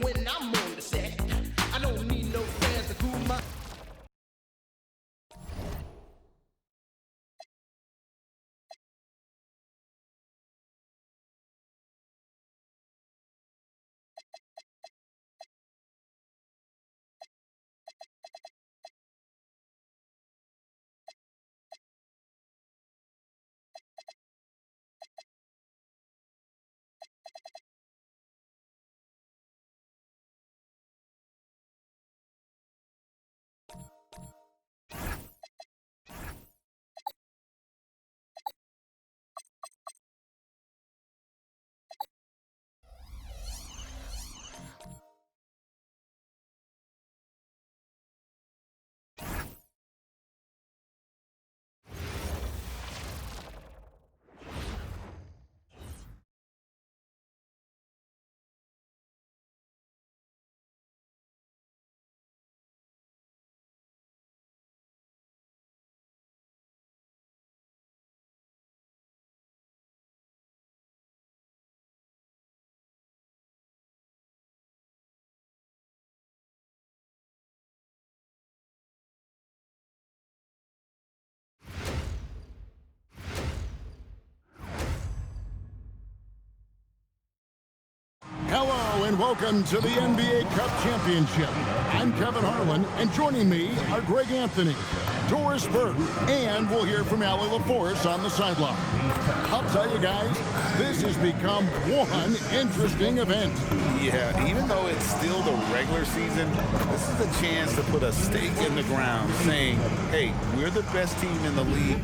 when I'm on the set. I don't need no fans to cool my. Hello and welcome to the NBA Cup Championship. I'm Kevin Harlan, and joining me are Greg Anthony, Doris Burke, and we'll hear from Allie LaForce on the sideline. I'll tell you guys, this has become one interesting event. Yeah, even though it's still the regular season, this is a chance to put a stake in the ground saying, hey, we're the best team in the league.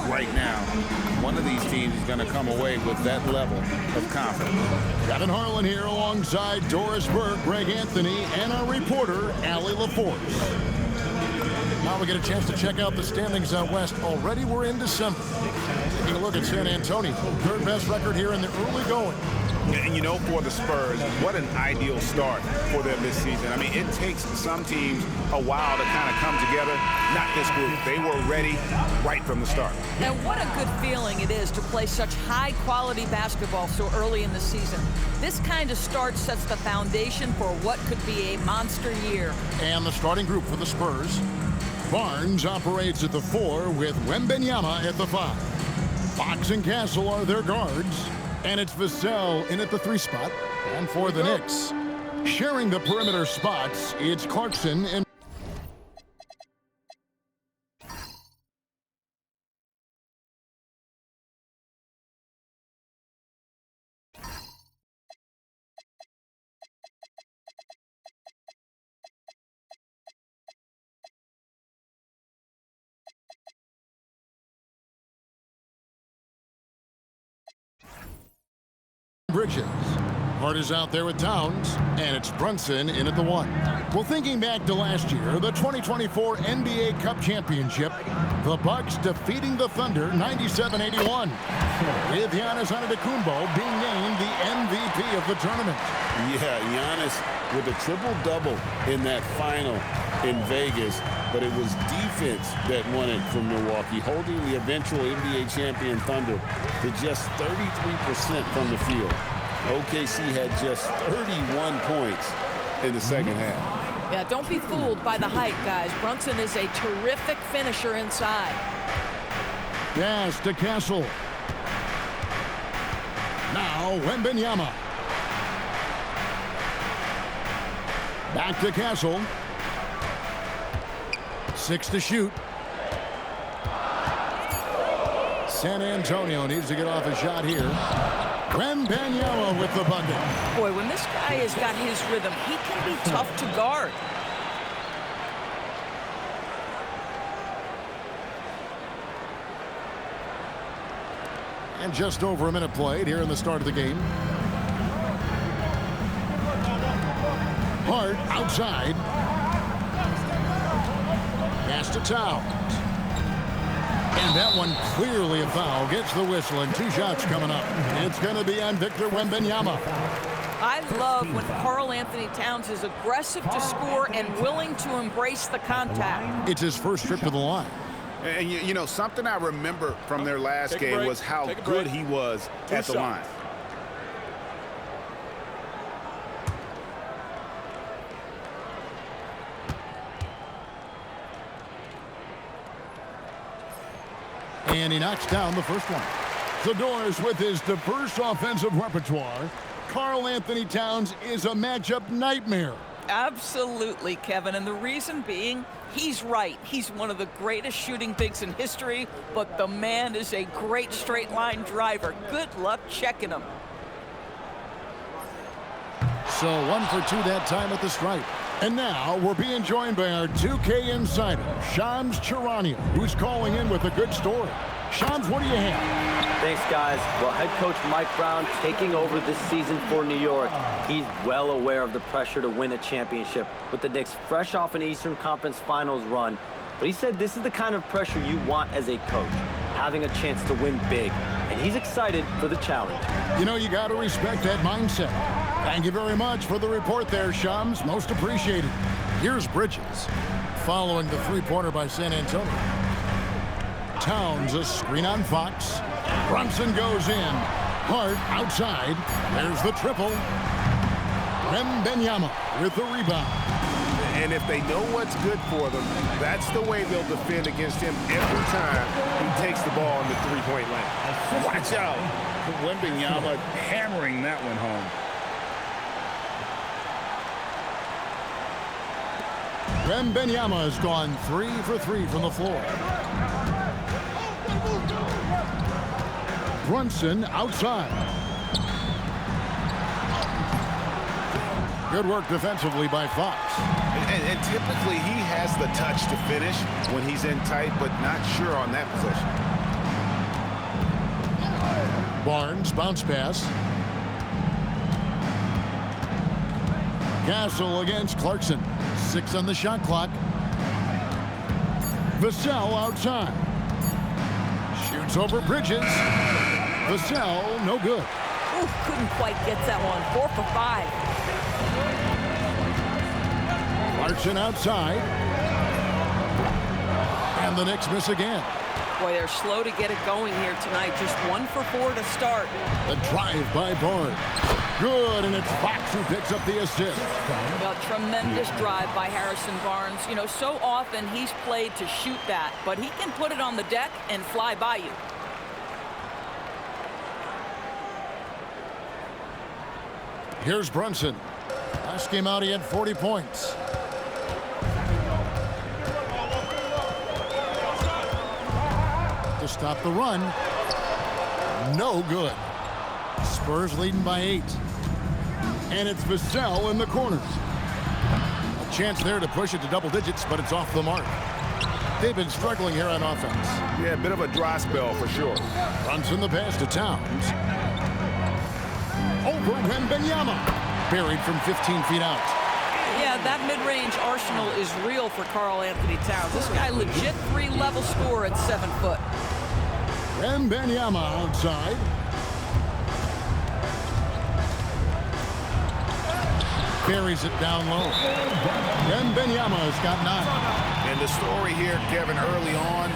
Right now, one of these teams is going to come away with that level of confidence. Kevin Harlan here alongside Doris Burke, Greg Anthony, and our reporter, Allie LaForce. Now we get a chance to check out the standings out west. Already we're in December. Taking a look at San Antonio, third best record here in the early going. And you know, for the Spurs, what an ideal start for them this season. I mean, it takes some teams a while to kind of come together. Not this group. They were ready right from the start. And what a good feeling it is to play such high-quality basketball so early in the season. This kind of start sets the foundation for what could be a monster year. And the starting group for the Spurs. Barnes operates at the 4 with Wembanyama at the 5. Fox and Castle are their guards. And it's Vassell in at the 3 spot. And for the Knicks, sharing the perimeter spots, it's Clarkson and Bridges. Hart is out there with Towns, and it's Brunson in at the 1. Well, thinking back to last year, the 2024 NBA Cup Championship, the Bucks defeating the Thunder 97-81, with Giannis Antetokounmpo being named the MVP of the tournament. Yeah, Giannis with a triple-double in that final in Vegas, but it was defense that won it from Milwaukee, holding the eventual NBA champion Thunder to just 33% from the field. OKC had just 31 points in the second half. Yeah, don't be fooled by the height, guys. Brunson is a terrific finisher inside. Pass to Castle. Now Wembanyama. Back to Castle. 6 to shoot. San Antonio needs to get off a shot here. Wembanyama with the bucket. Boy, when this guy has got his rhythm, he can be tough to guard. And just over a minute played here in the start of the game. Hart outside. Pass to Towns. And that one clearly a foul. Gets the whistle and 2 shots coming up. It's going to be on Victor Wembanyama. I love when Karl-Anthony Towns is aggressive to score and willing to embrace the contact. It's his first trip to the line. And, you know, something I remember from their last game was how good he was at the line. And he knocks down the first one. The Doors with his diverse offensive repertoire. Karl-Anthony Towns is a matchup nightmare. Absolutely, Kevin. And the reason being, he's right. He's one of the greatest shooting bigs in history, but the man is a great straight line driver. Good luck checking him. So 1 for 2 that time at the stripe. And now we're being joined by our 2K insider, Shams Charania, who's calling in with a good story. Shams, what do you have? Thanks, guys. Well, head coach Mike Brown taking over this season for New York. He's well aware of the pressure to win a championship with the Knicks fresh off an Eastern Conference Finals run. But he said this is the kind of pressure you want as a coach, having a chance to win big. And he's excited for the challenge. You know, you got to respect that mindset. Thank you very much for the report there, Shams. Most appreciated. Here's Bridges. Following the three-pointer by San Antonio. Towns, a screen on Fox. Brunson goes in. Hart outside. There's the triple. Wembanyama with the rebound. And if they know what's good for them, that's the way they'll defend against him every time he takes the ball in the three-point lane. Watch out. Wembanyama hammering that one home. Wembanyama has gone 3 for 3 from the floor. Brunson outside. Good work defensively by Fox. And typically he has the touch to finish when he's in tight, but not sure on that possession. Barnes, bounce pass. Castle against Clarkson. 6 on the shot clock. Vassell outside. Shoots over Bridges. Vassell, no good. Ooh, couldn't quite get that one. 4 for 5. Clarkson outside. And the Knicks miss again. Boy, they're slow to get it going here tonight. Just 1 for 4 to start. The drive by Barnes. Good, and it's Fox who picks up the assist. A tremendous drive by Harrison Barnes. You know, so often he's played to shoot that, but he can put it on the deck and fly by you. Here's Brunson. Last game out, he had 40 points. To stop the run. No good. Spurs leading by 8. And it's Vassell in the corner. A chance there to push it to double digits, but it's off the mark. They've been struggling here on offense. Yeah, a bit of a dry spell for sure. Brunson the pass to Towns. Over Wembanyama. Buried from 15 feet out. Yeah, that mid-range arsenal is real for Karl Anthony Towns. This guy legit 3-level scorer at 7 foot. Wembanyama outside. Carries it down low. Wembanyama's got 9. And the story here, Kevin, early on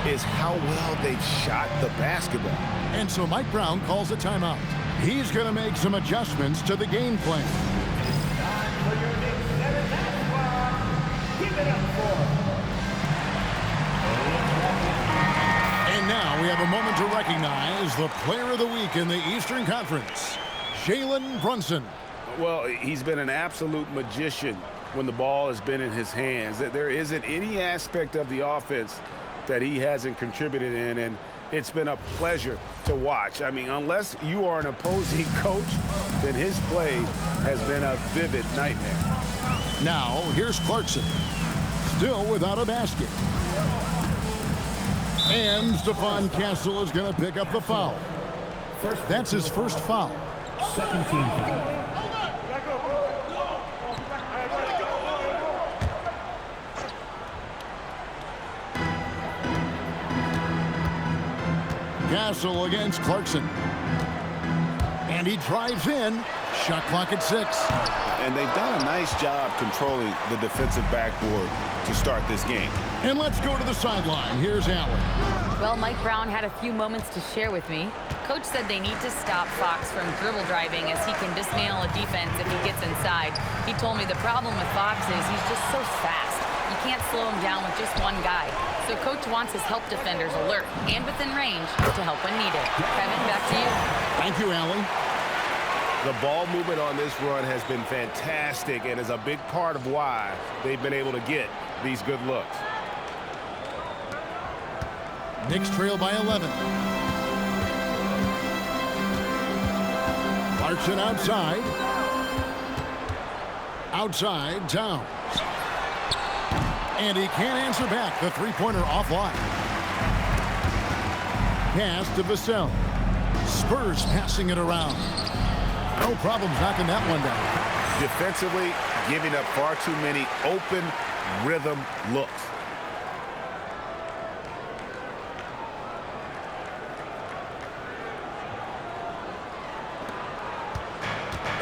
is how well they've shot the basketball. And so Mike Brown calls a timeout. He's going to make some adjustments to the game plan. And now we have a moment to recognize the player of the week in the Eastern Conference, Jalen Brunson. Well, he's been an absolute magician when the ball has been in his hands. There isn't any aspect of the offense that he hasn't contributed in, and it's been a pleasure to watch. I mean, unless you are an opposing coach, then his play has been a vivid nightmare. Now, here's Clarkson. Still without a basket. And Stephon Castle is going to pick up the foul. That's his first foul. Second team foul. Castle against Clarkson. And he drives in. Shot clock at 6. And they've done a nice job controlling the defensive backboard to start this game. And let's go to the sideline. Here's Allen. Well, Mike Brown had a few moments to share with me. Coach said they need to stop Fox from dribble driving as he can dismantle a defense if he gets inside. He told me the problem with Fox is he's just so fast. You can't slow him down with just one guy. So Coach wants his help defenders alert and within range to help when needed. Kevin, back to you. Thank you, Allen. The ball movement on this run has been fantastic and is a big part of why they've been able to get these good looks. Knicks trail by 11. Clarkson outside. Outside, Towns. And he can't answer back. The three-pointer offline. Pass to Vassell. Spurs passing it around. No problems knocking that one down. Defensively, giving up far too many open rhythm looks.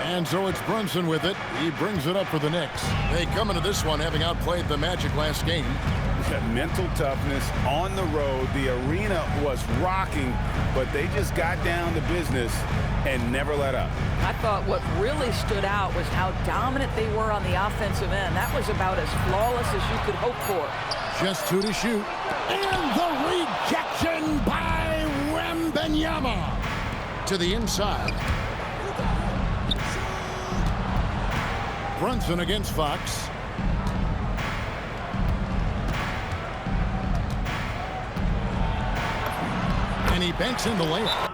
And so it's Brunson with it. He brings it up for the Knicks. They come into this one having outplayed the Magic last game. Mental toughness on the road. The arena was rocking, but they just got down to business and never let up. I thought what really stood out was how dominant they were on the offensive end. That was about as flawless as you could hope for. Just 2 to shoot. And the rejection by Wembanyama. To the inside. Brunson against Fox. And he banks in the layup.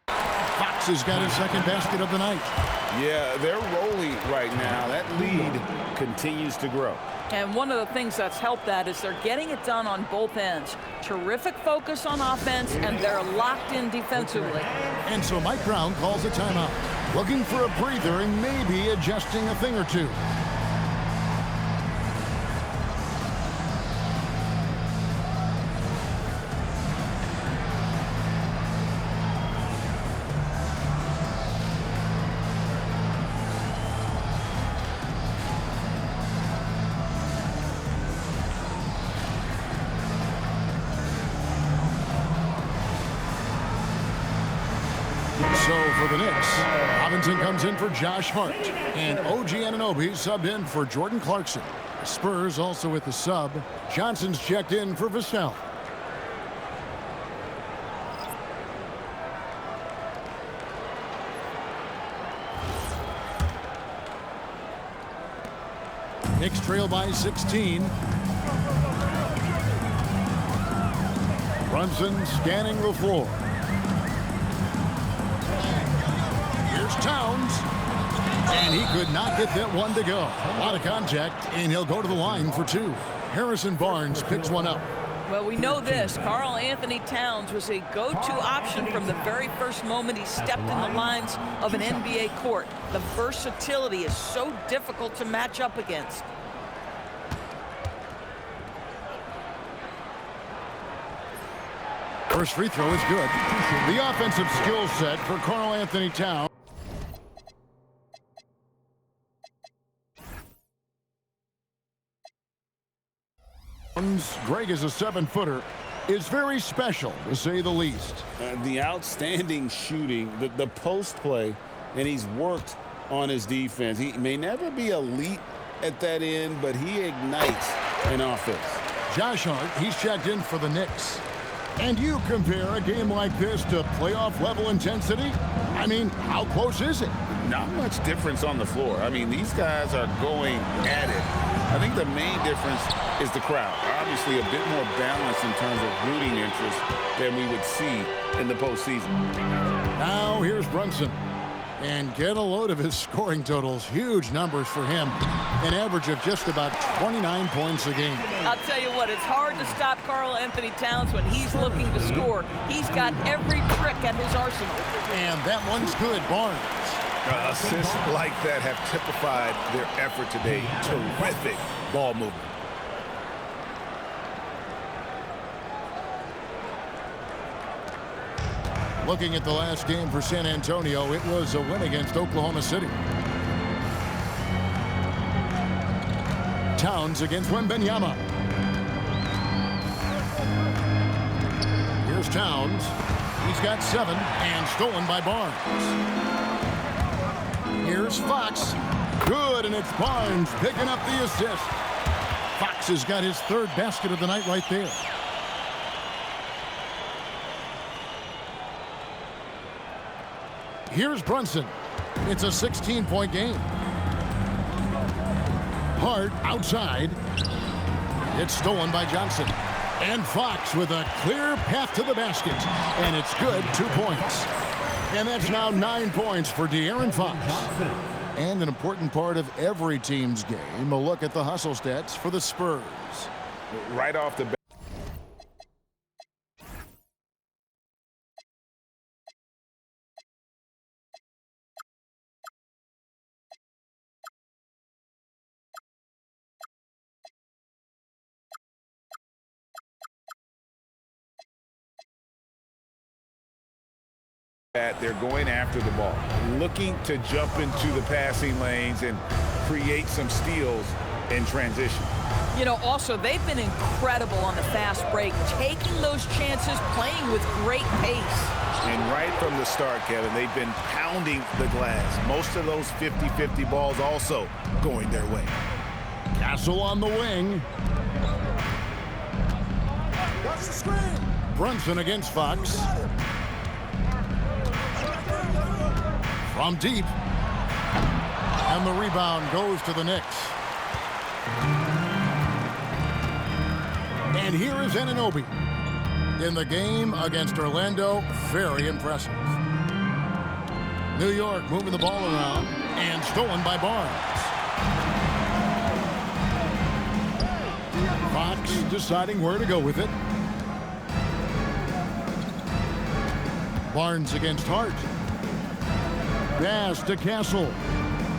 Fox has got his second basket of the night. Yeah, they're rolling right now. That lead continues to grow. And one of the things that's helped that is they're getting it done on both ends. Terrific focus on offense, and they're locked in defensively. And so Mike Brown calls a timeout. Looking for a breather and maybe adjusting a thing or two. So for the Knicks, Robinson comes in for Josh Hart, and OG Anunoby subbed in for Jordan Clarkson. Spurs also with the sub. Johnson's checked in for Vassell. Knicks trail by 16. Brunson scanning the floor. Here's Towns. And he could not get that one to go. A lot of contact, and he'll go to the line for two. Harrison Barnes picks one up. Well, we know this. Karl Anthony Towns was a go-to option from the very first moment he stepped in the lines of an NBA court. The versatility is so difficult to match up against. First free throw is good. The offensive skill set for Karl Anthony Towns. Greg is a 7-footer. Is very special, to say the least. The outstanding shooting, the post play, and he's worked on his defense. He may never be elite at that end, but he ignites an offense. Josh Hart, he's checked in for the Knicks. And you compare a game like this to playoff-level intensity? I mean, how close is it? Not much difference on the floor. I mean, these guys are going at it. I think the main difference is the crowd. Obviously, a bit more balance in terms of rooting interest than we would see in the postseason. Now, here's Brunson. And get a load of his scoring totals. Huge numbers for him. An average of just about 29 points a game. I'll tell you what, it's hard to stop Karl Anthony Towns when he's looking to score. He's got every trick at his arsenal. And that one's good. Barnes. Assists like that have typified their effort today. Terrific ball movement. Looking at the last game for San Antonio, it was a win against Oklahoma City. Towns against Wembanyama. Here's Towns. He's got 7 and stolen by Barnes. Here's Fox. Good, and it's Barnes picking up the assist. Fox has got his 3rd basket of the night right there. Here's Brunson. It's a 16-point game. Hart outside. It's stolen by Johnson. And Fox with a clear path to the basket. And it's good, 2 points. And that's now 9 points for De'Aaron Fox. And an important part of every team's game, a look at the hustle stats for the Spurs. Right off the bat. They're going after the ball, looking to jump into the passing lanes and create some steals in transition. You know, also, they've been incredible on the fast break, taking those chances, playing with great pace. And right from the start, Kevin, they've been pounding the glass. Most of those 50-50 balls also going their way. Castle on the wing. Watch the screen. Brunson against Fox. From deep. And the rebound goes to the Knicks. And here is Anunoby. In the game against Orlando, very impressive. New York moving the ball around and stolen by Barnes. Fox deciding where to go with it. Barnes against Hart. Pass to Castle.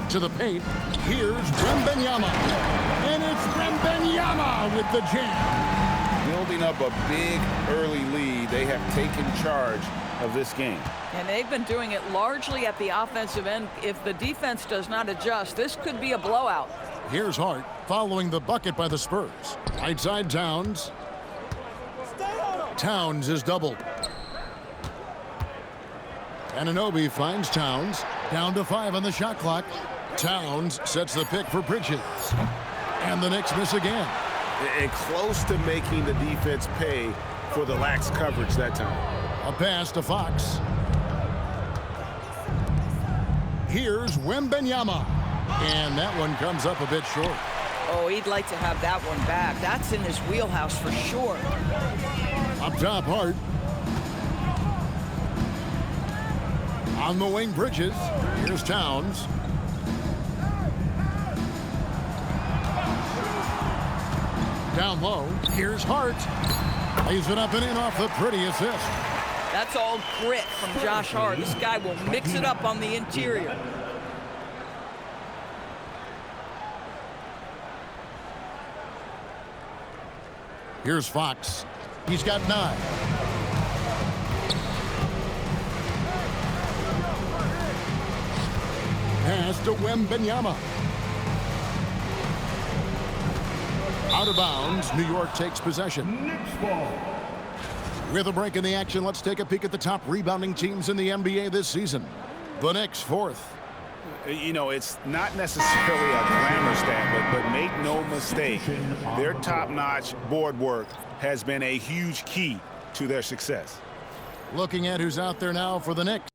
To the paint. Here's Wembanyama. And it's Wembanyama with the jam. Building up a big early lead. They have taken charge of this game. And they've been doing it largely at the offensive end. If the defense does not adjust, this could be a blowout. Here's Hart following the bucket by the Spurs. Right side Towns. Towns is doubled. Anunoby finds Towns. Down to 5 on the shot clock. Towns sets the pick for Bridges. And the Knicks miss again. And close to making the defense pay for the lax coverage that time. A pass to Fox. Here's Wembanyama. And that one comes up a bit short. Oh, he'd like to have that one back. That's in his wheelhouse for sure. Up top, Hart. On the wing, Bridges. Here's Towns. Down low, here's Hart. Lays it up and in off the pretty assist. That's all grit from Josh Hart. This guy will mix it up on the interior. Here's Fox. He's got 9. Pass to Wembanyama. Out of bounds. New York takes possession. Knicks ball. With a break in the action, let's take a peek at the top rebounding teams in the NBA this season. The Knicks 4th. You know, it's not necessarily a glamour stat, but make no mistake, their top-notch board work has been a huge key to their success. Looking at who's out there now for the Knicks.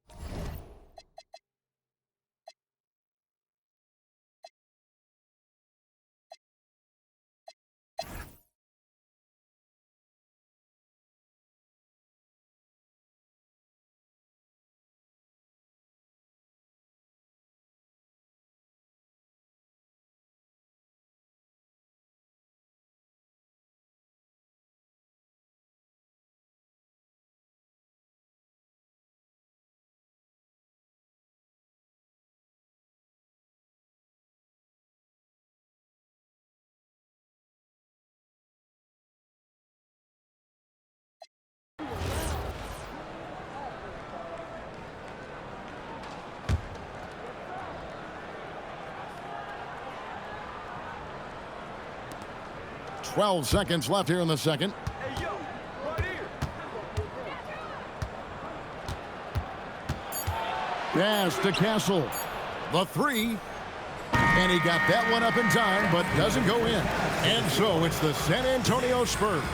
Twelve seconds left here in the second. Hey, yo, right here. Pass to Castle. The 3. And he got that one up in time, but doesn't go in. And so it's the San Antonio Spurs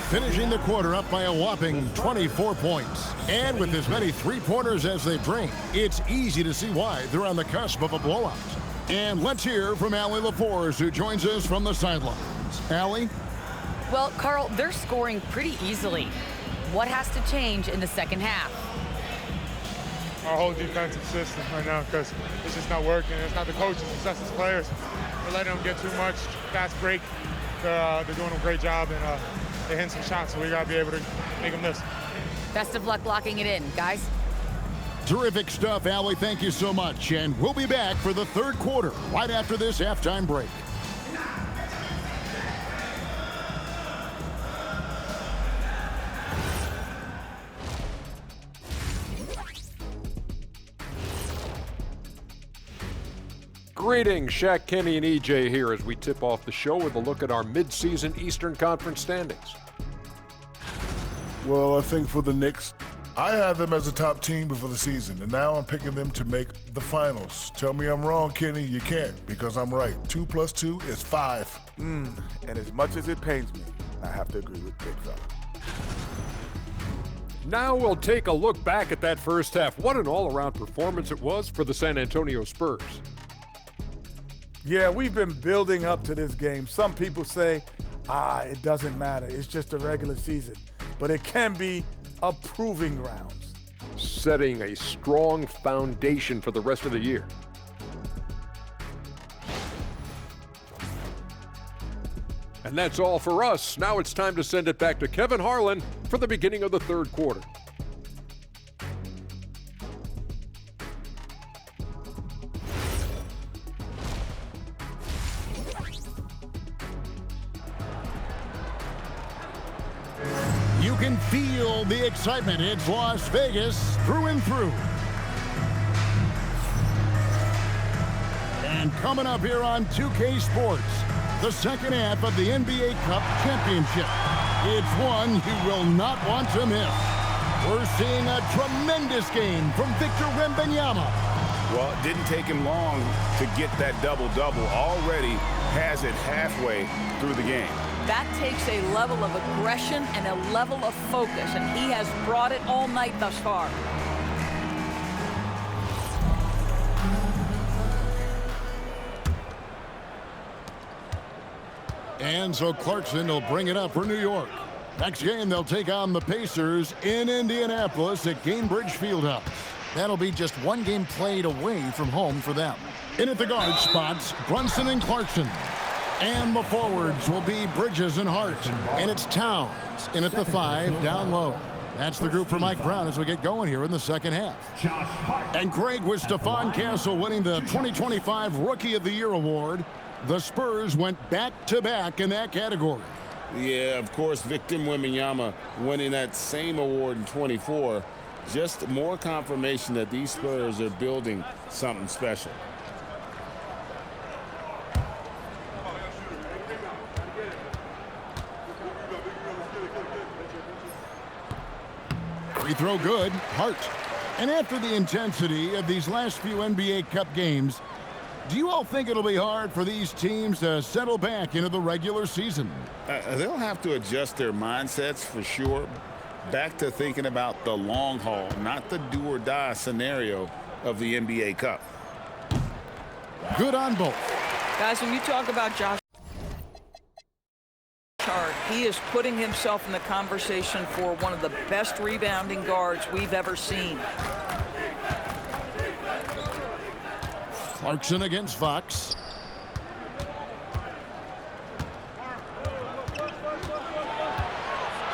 finishing the quarter up by a whopping 24 points. And with as many three-pointers as they bring, it's easy to see why they're on the cusp of a blowout. And let's hear from Allie LaForce, who joins us from the sidelines. Allie? Well, Carl, they're scoring pretty easily. What has to change in the second half? Our whole defensive system right now, because it's just not working. It's not the coaches, it's us as players. We're letting them get too much fast break. They're doing a great job, and they're hitting some shots, so we got to be able to make them miss. Best of luck locking it in, guys. Terrific stuff, Allie. Thank you so much. And we'll be back for the third quarter right after this halftime break. Greetings, Shaq, Kenny, and EJ here as we tip off the show with a look at our midseason Eastern Conference standings. Well, I think for the Knicks, I had them as a top team before the season, and now I'm picking them to make the finals. Tell me I'm wrong, Kenny. You can't, because I'm right. 2 + 2 is 5. And as much as it pains me, I have to agree with Big Fella. Now we'll take a look back at that first half. What an all-around performance it was for the San Antonio Spurs. Yeah, we've been building up to this game. Some people say, it doesn't matter. It's just a regular season. But it can be a proving grounds. Setting a strong foundation for the rest of the year. And that's all for us. Now it's time to send it back to Kevin Harlan for the beginning of the third quarter. You can feel the excitement. It's Las Vegas through and through. And coming up here on 2K Sports, the second half of the NBA Cup Championship. It's one you will not want to miss. We're seeing a tremendous game from Victor Wembanyama. Well, it didn't take him long to get that double-double. Already has it halfway through the game. That takes a level of aggression and a level of focus, and he has brought it all night thus far. And so Clarkson will bring it up for New York. Next game, they'll take on the Pacers in Indianapolis at Gainbridge Fieldhouse. That'll be just one game played away from home for them. In at the guard spots, Brunson and Clarkson. And the forwards will be Bridges and Hart. And it's Towns in at the 5, down low. That's the group for Mike Brown as we get going here in the second half. And Greg, with Stephon Castle winning the 2025 Rookie of the Year award, the Spurs went back-to-back in that category. Yeah, of course, Victor Wembanyama winning that same award in 24. Just more confirmation that these Spurs are building something special. Free throw good, Hart. And after the intensity of these last few NBA Cup games, do you all think it'll be hard for these teams to settle back into the regular season? They'll have to adjust their mindsets for sure. Back to thinking about the long haul, not the do-or-die scenario of the NBA Cup. Good on both. Guys, when you talk about Josh Hart, he is putting himself in the conversation for one of the best rebounding guards we've ever seen. Clarkson against Fox.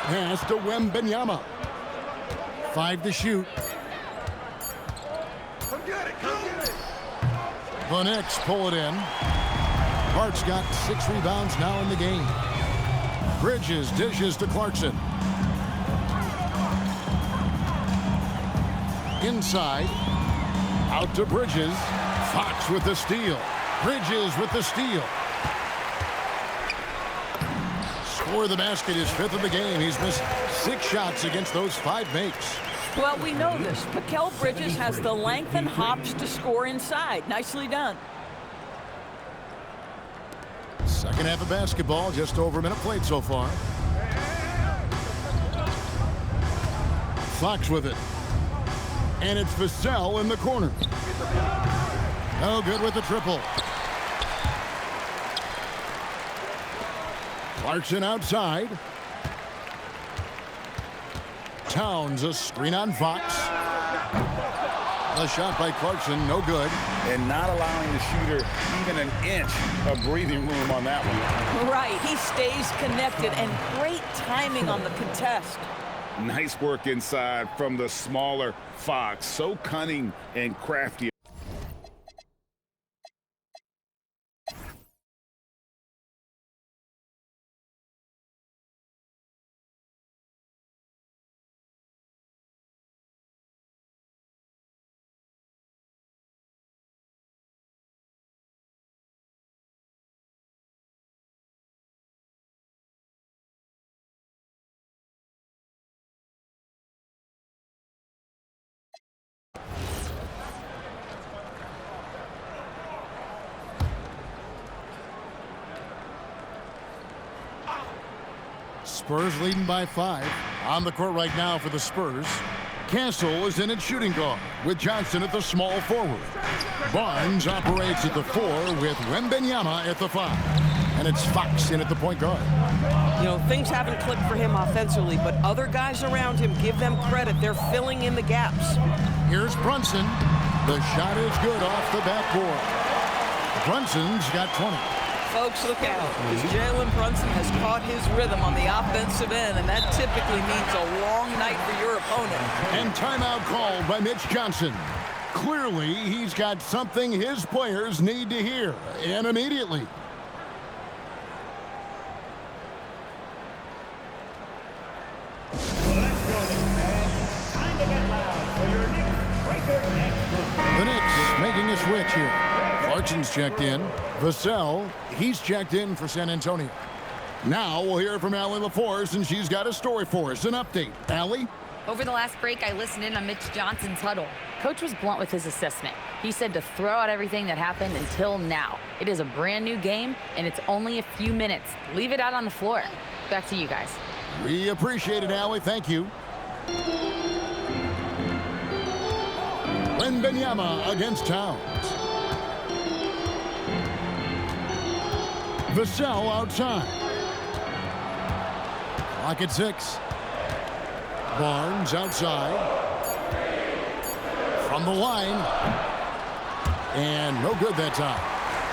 Pass to Wembanyama. 5 to shoot. The Knicks pull it in. Hart's got 6 rebounds now in the game. Bridges dishes to Clarkson. Inside. Out to Bridges. Fox with the steal. Bridges with the steal. Score the basket, his 5th of the game. He's missed 6 shots against those 5 makes. Well, we know this. Mikal Bridges has the length and hops to score inside. Nicely done. Second half of basketball, just over a minute played so far. Fox with it. And it's Vassell in the corner. No good with the triple. Clarkson outside. Towns, a screen on Fox. A shot by Clarkson, no good. And not allowing the shooter even an inch of breathing room on that one. Right, he stays connected, and great timing on the contest. Nice work inside from the smaller Fox. So cunning and crafty. Spurs leading by 5. On the court right now for the Spurs. Castle is in at shooting guard with Johnson at the small forward. Barnes operates at the 4 with Wembanyama at the 5. And it's Fox in at the point guard. You know, things haven't clicked for him offensively, but other guys around him, give them credit. They're filling in the gaps. Here's Brunson. The shot is good off the backboard. Brunson's got 20. Folks, look out, because Jalen Brunson has caught his rhythm on the offensive end, and that typically means a long night for your opponent. And timeout called by Mitch Johnson. Clearly, he's got something his players need to hear, and immediately. The Knicks making a switch here. Clarkson's checked in. Vassell, he's checked in for San Antonio. Now we'll hear from Allie LaForce, and she's got a story for us. An update. Allie? Over the last break, I listened in on Mitch Johnson's huddle. Coach was blunt with his assessment. He said to throw out everything that happened until now. It is a brand new game, and it's only a few minutes. Leave it out on the floor. Back to you guys. We appreciate it, Allie. Thank you. Wembanyama against Towns. Vassell outside. Clock at 6. Barnes outside. From the line. And no good that time.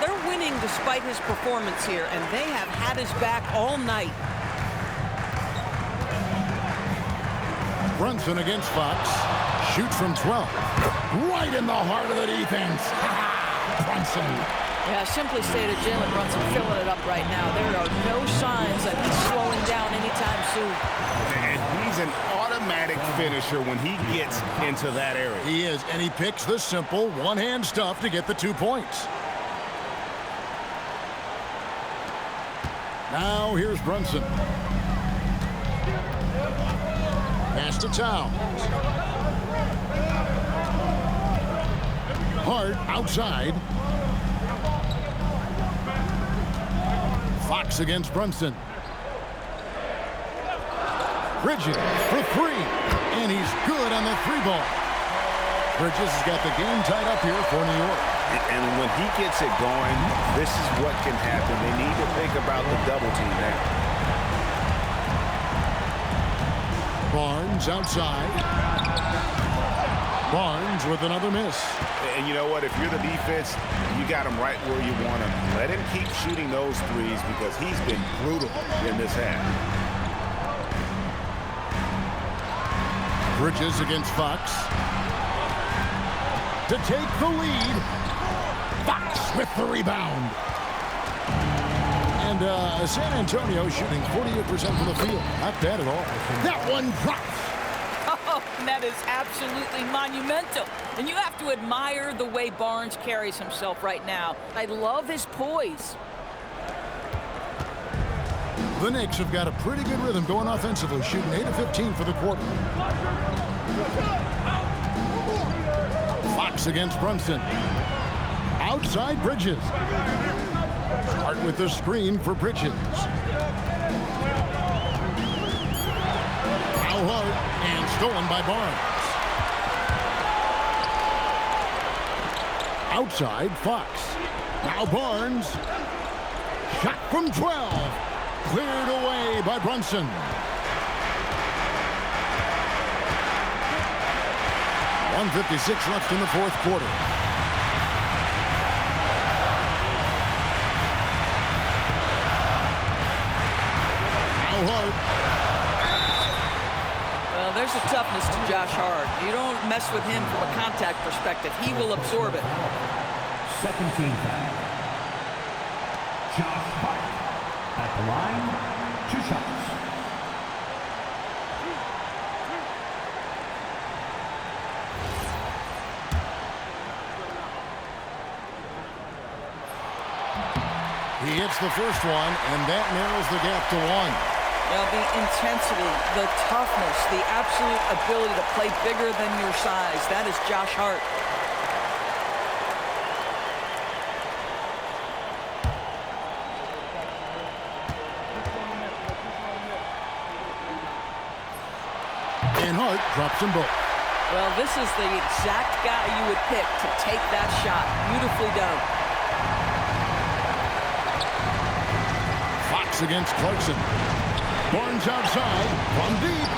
they're winning despite his performance here, and they have had his back all night. Brunson against Fox. Shoots from 12. Right in the heart of the defense. Brunson. Yeah, simply stated, Jalen Brunson filling it up right now. There are no signs that he's slowing down anytime soon. And he's an automatic finisher when he gets into that area. He is, and he picks the simple one-hand stuff to get the 2 points. Now here's Brunson. Pass to Towns. Hart outside. Fox against Brunson. Bridges for 3. And he's good on the 3-ball. Bridges has got the game tied up here for New York. And when he gets it going, this is what can happen. They need to think about the double team now. Barnes outside. Barnes with another miss. And you know what? If you're the defense, you got him right where you want him. Let him keep shooting those threes because he's been brutal in this half. Bridges against Fox. To take the lead. Fox with the rebound. And San Antonio shooting 48% from the field. Not bad at all. That one drops. Oh, that is absolutely monumental. And you have to admire the way Barnes carries himself right now. I love his poise. The Knicks have got a pretty good rhythm going offensively, shooting 8 of 15 for the quarter. Fox against Brunson. Outside Bridges. Hart with the screen for Bridges. Now Hart, and stolen by Barnes. Outside Fox. Now Barnes. Shot from 12. Cleared away by Brunson. .156 left in the fourth quarter. Now Hart. Well, there's a toughness to Josh Hart. You don't mess with him from a contact perspective. He will absorb it. Second team foul. Josh Hart at the line, 2 shots. He hits the first one, and that narrows the gap to 1. Now, the intensity, the toughness, the absolute ability to play bigger than your size. That is Josh Hart. And Hart drops them both. Well, this is the exact guy you would pick to take that shot. Beautifully done. Fox against Clarkson. Barnes outside, from deep.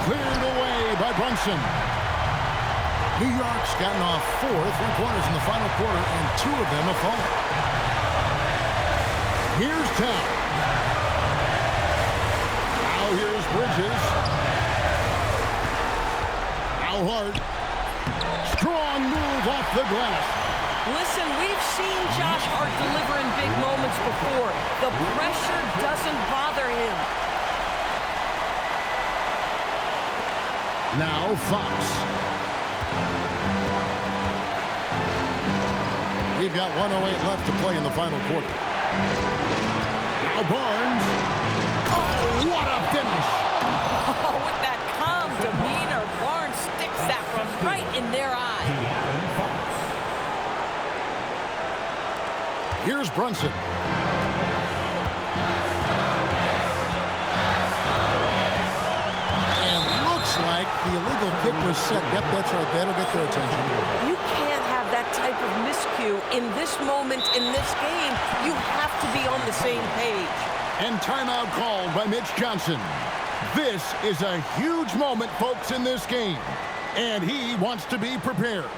Cleared away by Brunson. New York's gotten off 4 3-pointers in the final quarter, and 2 of them have fallen. Here's Town. Now here's Bridges. Now Hart. Strong move off the glass. Listen, we've seen Josh Hart deliver in big moments before. The pressure doesn't bother him. Now Fox. We've got 1:08 left to play in the final quarter. Now Barnes. Oh, what a finish! Oh, with that calm demeanor, Barnes sticks that one right in their eye. Here's Brunson. And looks like the illegal kick was set. Yep, that's right. That'll get their attention. You can't have that type of miscue in this moment, in this game. You have to be on the same page. And timeout called by Mitch Johnson. This is a huge moment, folks, in this game. And he wants to be prepared.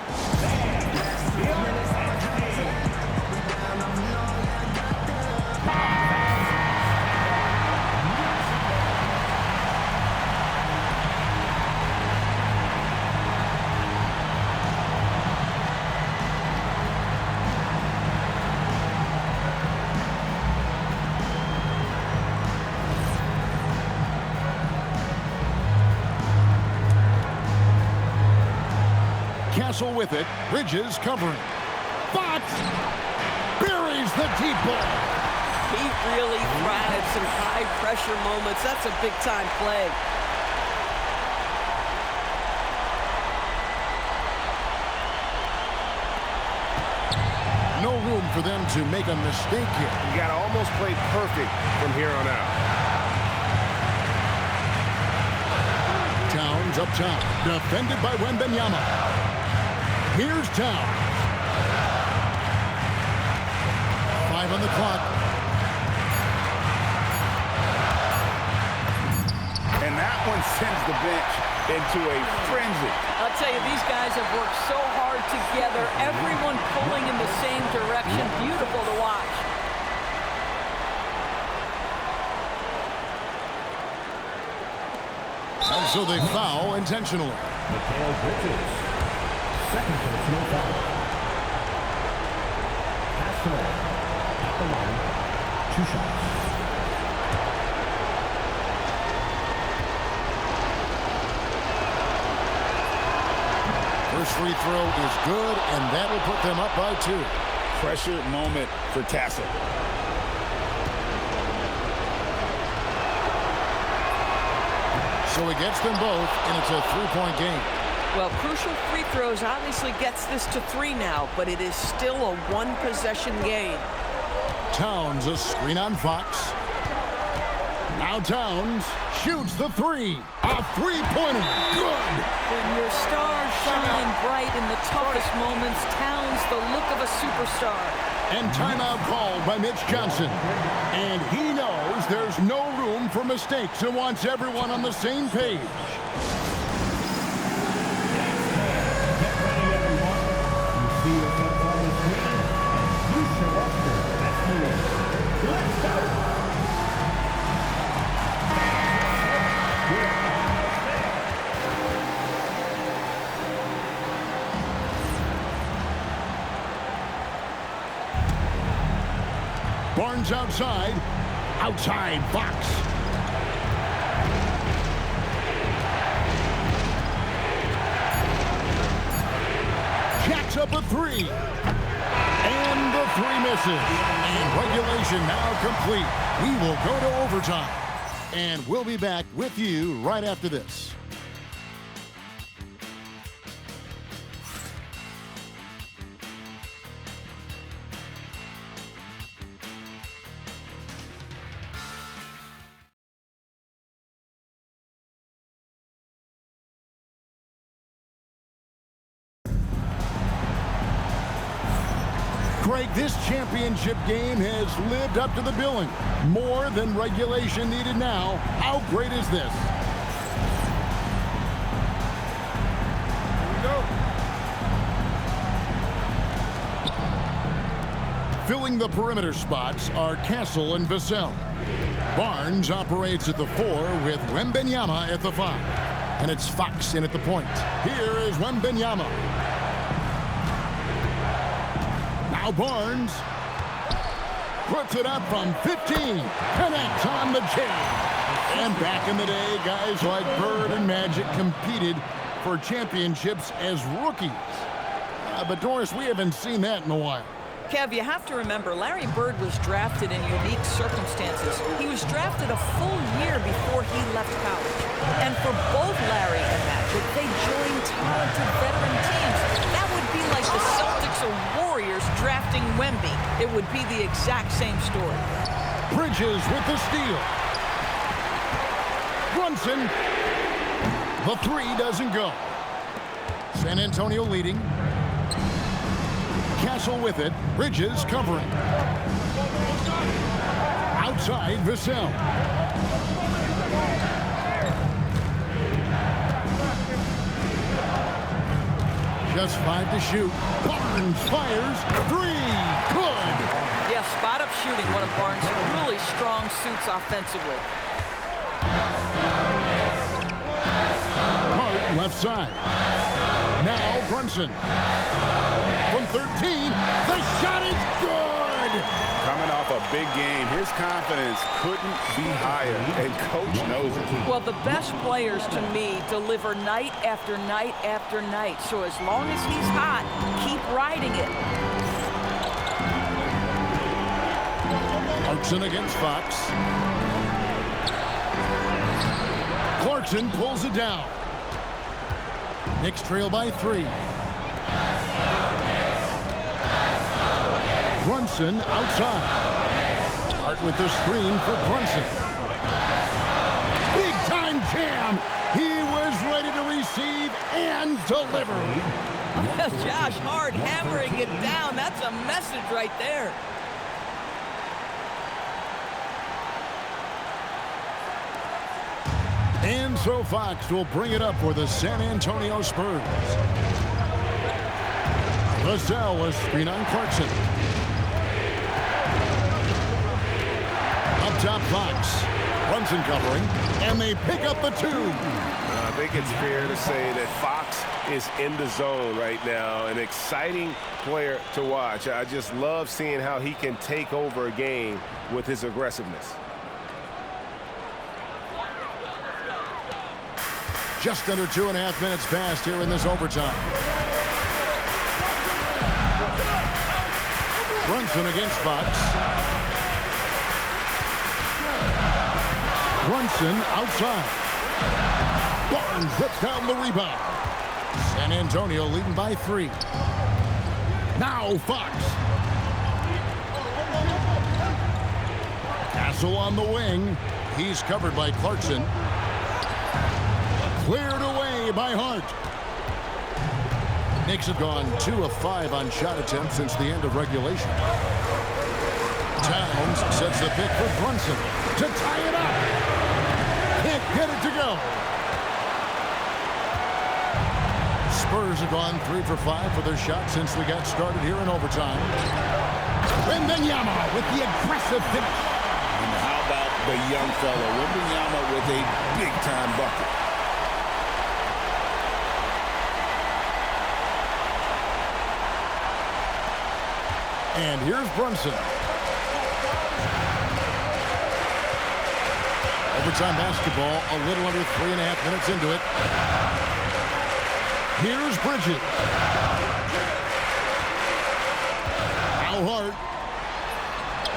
Castle with it. Bridges covering. Fox buries the deep ball. He really thrives in high-pressure moments. That's a big-time play. No room for them to make a mistake here. You got to almost play perfect from here on out. Towns up top, defended by Wembanyama. Here's Towns. 5 on the clock. And that one sends the bench into a frenzy. I'll tell you, these guys have worked so hard together. Everyone pulling in the same direction. Beautiful to watch. And so they foul intentionally. Mikal Bridges. Second personal foul. Castle at the line. 2 shots. First free throw is good, and that'll put them up by 2. Pressure moment for Castle. So he gets them both, and it's a 3-point game. Well, crucial free throws obviously gets this to 3 now, but it is still a one-possession game. Towns a screen on Fox. Now Towns shoots the 3. A 3-pointer. Good. When your stars shine bright in the toughest moments, Towns the look of a superstar. And timeout called by Mitch Johnson. And he knows there's no room for mistakes and wants everyone on the same page. Get ready, everyone. You see yourself on the screen. You show up for the best move. Let's go. Barnes outside. Outside Fox. Jacks up a 3. And the 3 misses. And regulation now complete. We will go to overtime. And we'll be back with you right after this. Greg, this championship game has lived up to the billing. More than regulation needed now. How great is this? Here we go. Filling the perimeter spots are Castle and Vassell. Barnes operates at the 4 with Wembanyama at the 5. And it's Fox in at the point. Here is Wembanyama. Now Barnes puts it up from 15. Connects on the chain. And back in the day, guys like Bird and Magic competed for championships as rookies. But Doris, we haven't seen that in a while. Kev, you have to remember, Larry Bird was drafted in unique circumstances. He was drafted a full year before he left college. And for both Larry and Magic, they joined talented veteran teams. That would be like the Celtics or Warriors drafting Wemby. It would be the exact same story. Bridges with the steal. Brunson. The 3 doesn't go. San Antonio leading. Castle with it. Bridges covering. Outside Vassell. Just 5 to shoot. Barnes fires. 3. Good. Yeah, spot-up shooting, one of Barnes' really strong suits offensively. Hart left side. Now Brunson. From 13, the shot is good! Coming off a big game, his confidence couldn't be higher, and Coach knows it. Well, the best players, to me, deliver night after night after night. So as long as he's hot, keep riding it. Clarkson against Fox. Clarkson pulls it down. Knicks trail by 3. Brunson outside. Hart with the screen for Brunson. Big time jam. He was ready to receive and deliver. Josh Hart hammering it down. That's a message right there. And so Fox will bring it up for the San Antonio Spurs. Vassell was screen on Clarkson. Up top, Fox. Brunson covering, and they pick up the 2. I think it's fair to say that Fox is in the zone right now. An exciting player to watch. I just love seeing how he can take over a game with his aggressiveness. Just under 2.5 minutes passed here in this overtime. Brunson against Fox. Brunson outside. Barnes puts down the rebound. San Antonio leading by 3. Now Fox. Castle on the wing. He's covered by Clarkson. Cleared away by Hart. Knicks have gone 2 of 5 on shot attempts since the end of regulation. Towns sets the pick for Brunson to tie it up. Can't get it to go. Spurs have gone 3 for 5 for their shot since we got started here in overtime. Wembanyama with the aggressive finish. And how about the young fellow, Wembanyama with a big-time bucket. And here's Brunson. Overtime basketball, a little under 3.5 minutes into it. Here's Bridges. Al Hart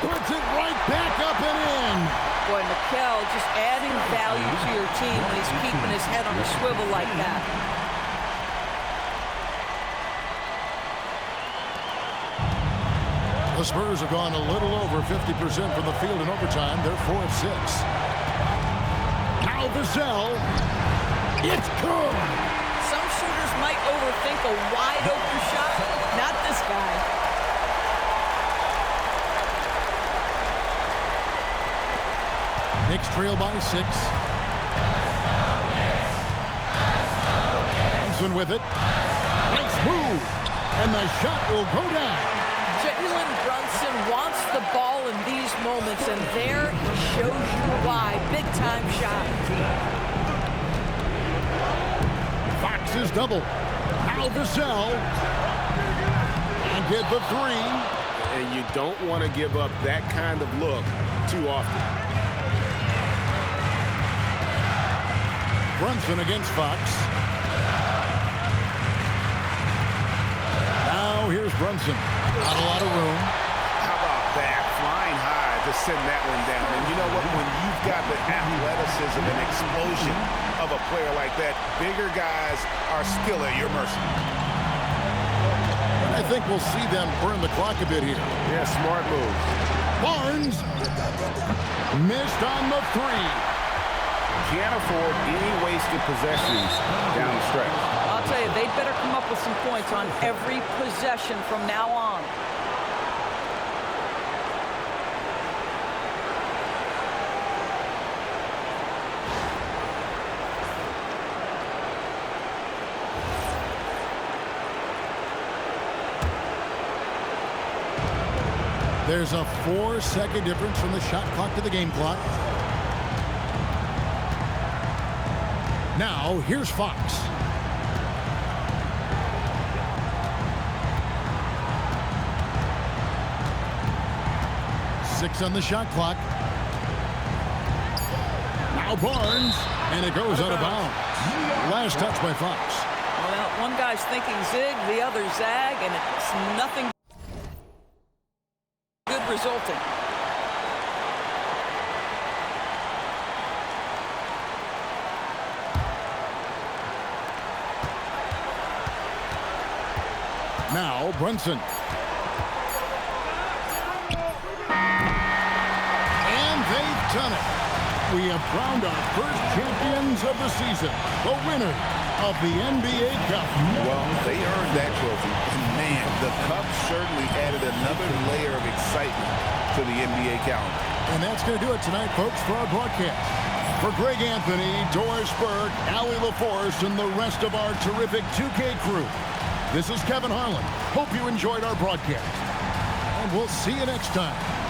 puts it right back up and in. Boy, Mikal just adding value to your team when he's keeping his head on a swivel like that. The Spurs have gone a little over 50% from the field in overtime. They're 4 of 6. Now Vassell. It's good. Some shooters might overthink a wide open shot. Not this guy. Knicks trail by 6. Brunson with it. Nice move. And the shot will go down. Jalen Brunson wants the ball in these moments, and there he shows you why. Big-time shot. Fox is double. Now Vassell. And get the 3. And you don't want to give up that kind of look too often. Brunson against Fox. Now here's Brunson. Not a lot of room. How about that? Flying high to send that one down. And you know what? When you've got the athleticism and explosion of a player like that, bigger guys are still at your mercy. I think we'll see them burn the clock a bit here. Yeah, smart move. Barnes missed on the 3. Can't afford any wasted possessions down the stretch. I'll tell you, they'd better come up with some points on every possession from now on. There's a 4-second difference from the shot clock to the game clock. Now, here's Fox. 6 on the shot clock. Now Barnes, and it goes out of bounds. Last touch by Fox. Well, one guy's thinking zig, the other zag, and it's nothing good resulting. Now Brunson. And they've done it. We have crowned our first champions of the season, the winner of the NBA Cup. Well, they earned that trophy. And man, the Cup certainly added another layer of excitement to the NBA calendar. And that's going to do it tonight, folks, for our broadcast. For Greg Anthony, Doris Burke, Allie LaForce, and the rest of our terrific 2K crew, this is Kevin Harlan. Hope you enjoyed our broadcast. And we'll see you next time.